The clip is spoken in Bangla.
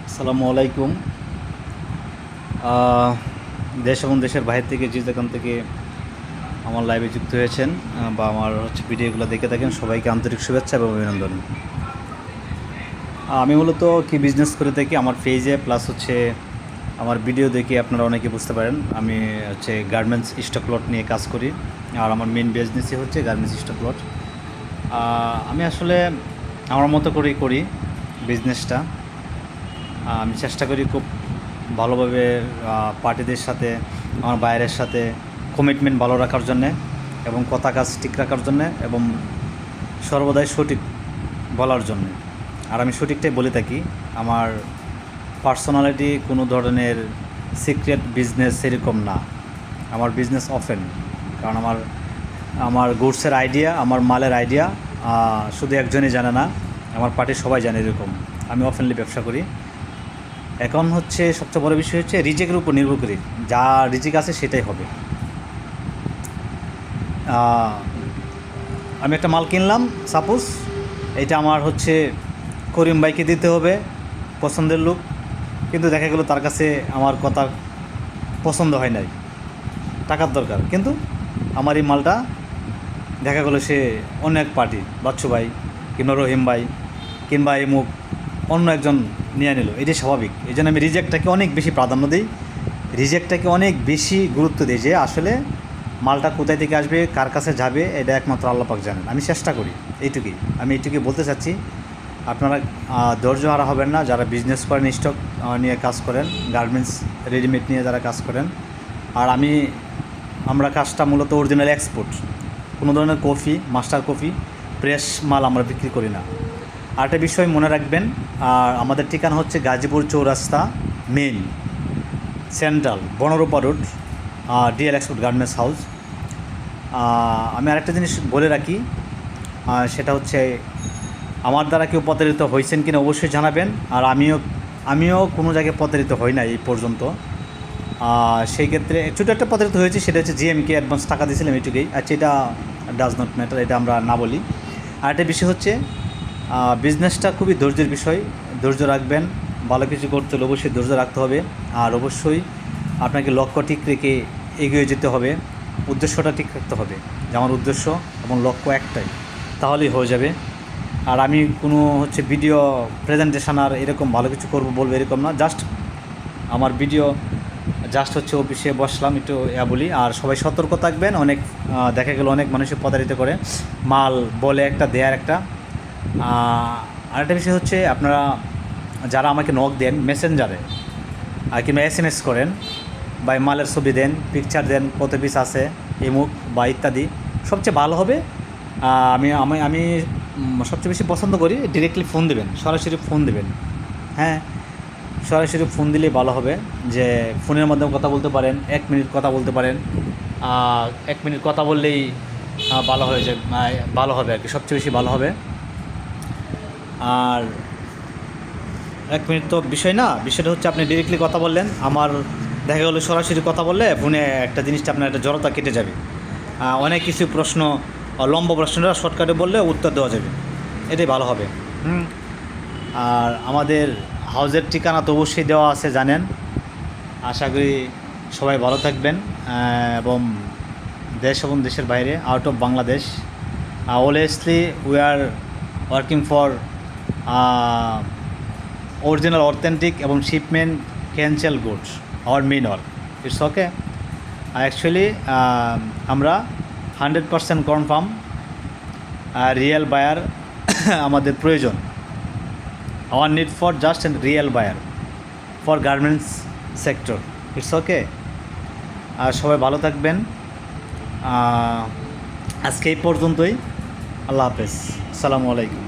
আসসালামু আলাইকুম। আহ, দেশ এবং দেশের বাইরে থেকে যে যেখান থেকে আমার লাইভে যুক্ত হয়েছেন বা আমার ভিডিওগুলো দেখে থাকেন, সবাইকে আন্তরিক শুভেচ্ছা এবং অভিনন্দন। আমি মূলত কি বিজনেস করে থাকি, আমার পেজে প্লাস আমার ভিডিও দেখে আপনারা অনেকে বুঝতে পারেন আমি গার্মেন্টস স্টক লট নিয়ে কাজ করি। আর আমার মেন বিজনেসই হচ্ছে গার্মেন্টস স্টক লট। আমি আসলে আমার মতো করেই করি বিজনেসটা। আমি চেষ্টা করি খুব ভালোভাবে পার্টিদের সাথে, আমার বাইরের সাথে কমিটমেন্ট ভালো রাখার জন্যে এবং কথা কাজ ঠিক রাখার জন্যে এবং সর্বদাই সঠিক বলার জন্যে। আর আমি সঠিকটাই বলে থাকি। আমার পার্সোনালিটি কোনো ধরনের সিক্রেট বিজনেস এরকম না। আমার বিজনেস ওপেন, কারণ আমার আমার গুডসের আইডিয়া, আমার মালের আইডিয়া শুধু একজনই জানে না, আমার পার্টির সবাই জানে এরকম। আমি ওপেনলি ব্যবসা করি। এখন সবচেয়ে বড় বিষয় হচ্ছে রিজেকের উপর নির্ভর করি, যা রিজিক আছে সেটাই হবে। আমি একটা মাল কিনলাম, সাপোজ এটা আমার করিম ভাইকে দিতে হবে, পছন্দের লোক, কিন্তু দেখা গেলো তার কাছে আমার কথা পছন্দ হয় নাই, টাকার দরকার, কিন্তু আমার এই মালটা দেখা গেলো সে অন্য এক পার্টি, বাচ্চু ভাই কিংবা রহিম ভাই কিংবা মুখ অন্য একজন নিয়ে নিল। এটাই স্বাভাবিক। এই জন্য আমি রিজেক্টটাকে অনেক বেশি প্রাধান্য দিই, রিজেক্টটাকে অনেক বেশি গুরুত্ব দিই, যে আসলে মালটা কোথায় থেকে আসবে, কার কাছে যাবে, এটা একমাত্র আল্লাহ পাক জানেন। আমি চেষ্টা করি, আমি এইটুকুই বলতে চাচ্ছি। আপনারা ধৈর্য হারা হবেন না, যারা বিজনেস করেন, স্টক নিয়ে কাজ করেন, গার্মেন্টস রেডিমেড নিয়ে যারা কাজ করেন। আর আমরা কাজটা মূলত অরিজিনাল এক্সপোর্ট, কোনো ধরনের কফি, মাস্টার কফি, ফ্রেশ মাল আমরা বিক্রি করি না। আরেকটা বিষয় মনে রাখবেন, আর আমাদের ঠিকানা হচ্ছে গাজীপুর চৌরাস্তা main central Banarupa road, DL export garments house. আমি আরেকটা জিনিস বলে রাখি, সেটা হচ্ছে আমার দ্বারা কেউ প্রতারিত হয়েছেন কিনা অবশ্যই জানাবেন। আর আমিও কোনো জায়গায় প্রতারিত হই না এই পর্যন্ত। সেই ক্ষেত্রে ছোটো একটা প্রতারিত হয়েছে, সেটা হচ্ছে জিএমকে অ্যাডভান্স টাকা দিয়েছিলাম, এটুকুই। আচ্ছা, এটা ডাজ নট ম্যাটার, এটা আমরা না বলি। আর একটা বিষয় হচ্ছে বিজনেসটা খুবই ধৈর্যের বিষয়। ধৈর্য রাখবেন, ভালো কিছু করতে হলে অবশ্যই ধৈর্য রাখতে হবে। আর অবশ্যই আপনাকে লক্ষ্য ঠিক রেখে এগিয়ে যেতে হবে, উদ্দেশ্যটা ঠিক রাখতে হবে, যে আমার উদ্দেশ্য এবং লক্ষ্য একটাই, তাহলেই হয়ে যাবে। আর আমি কোনো ভিডিও প্রেজেন্টেশন আর এরকম ভালো কিছু করবো বলবো এরকম না, জাস্ট আমার ভিডিও অফিসে বসলাম, একটু বলি। আর সবাই সতর্ক থাকবেন। দেখা গেল অনেক মানুষের প্রতারিত করে, মাল বলে একটা, দেয়ার একটা। আরেকটা বিষয় হচ্ছে, আপনারা যারা আমাকে নক দেন মেসেঞ্জারে কিংবা SMS করেন বা মালের ছবি দেন, পিকচার দেন, কত পিস আছে, ইমুক বা ইত্যাদি, সবচেয়ে ভালো হবে। আমি আমি আমি সবচেয়ে বেশি পছন্দ করি ডিরেক্টলি ফোন দেবেন, সরাসরি ফোন দেবেন। হ্যাঁ, সরাসরি ফোন দিলেই ভালো হবে, যে ফোনের মাধ্যমে কথা বলতে পারেন, 1 মিনিট কথা বলতে পারেন। 1 মিনিট কথা বললেই ভালো হয়ে যায়, ভালো হবে আর কি, সবচেয়ে বেশি ভালো হবে। আর 1 মিনিট তো বিষয় না, বিষয়টা হচ্ছে আপনি ডিরেক্টলি কথা বললেন। আমার দেখা গেলো সরাসরি কথা বললে ফোনে একটা জিনিসটা আপনার একটা জড়তা কেটে যাবে। অনেক কিছু প্রশ্ন, লম্বা প্রশ্নটা শর্টকাটে বললে উত্তর দেওয়া যাবে, এটাই ভালো হবে। আর আমাদের হাউজের ঠিকানা তো অবশ্যই দেওয়া আছে, জানেন। আশা করি সবাই ভালো থাকবেন, এবং দেশ এবং দেশের বাইরে, out of Bangladesh, always we are working for original, authentic এবং shipment cancel goods, our main work. It's okay. Actually আমরা 100% কনফার্ম রিয়েল বায়ার আমাদের প্রয়োজন। Our need for just and real buyer for garments sector. It's okay. আর সবাই ভালো থাকবেন। আজকে এই পর্যন্তই। আল্লাহ হাফেজ। আসসালামু আলাইকুম।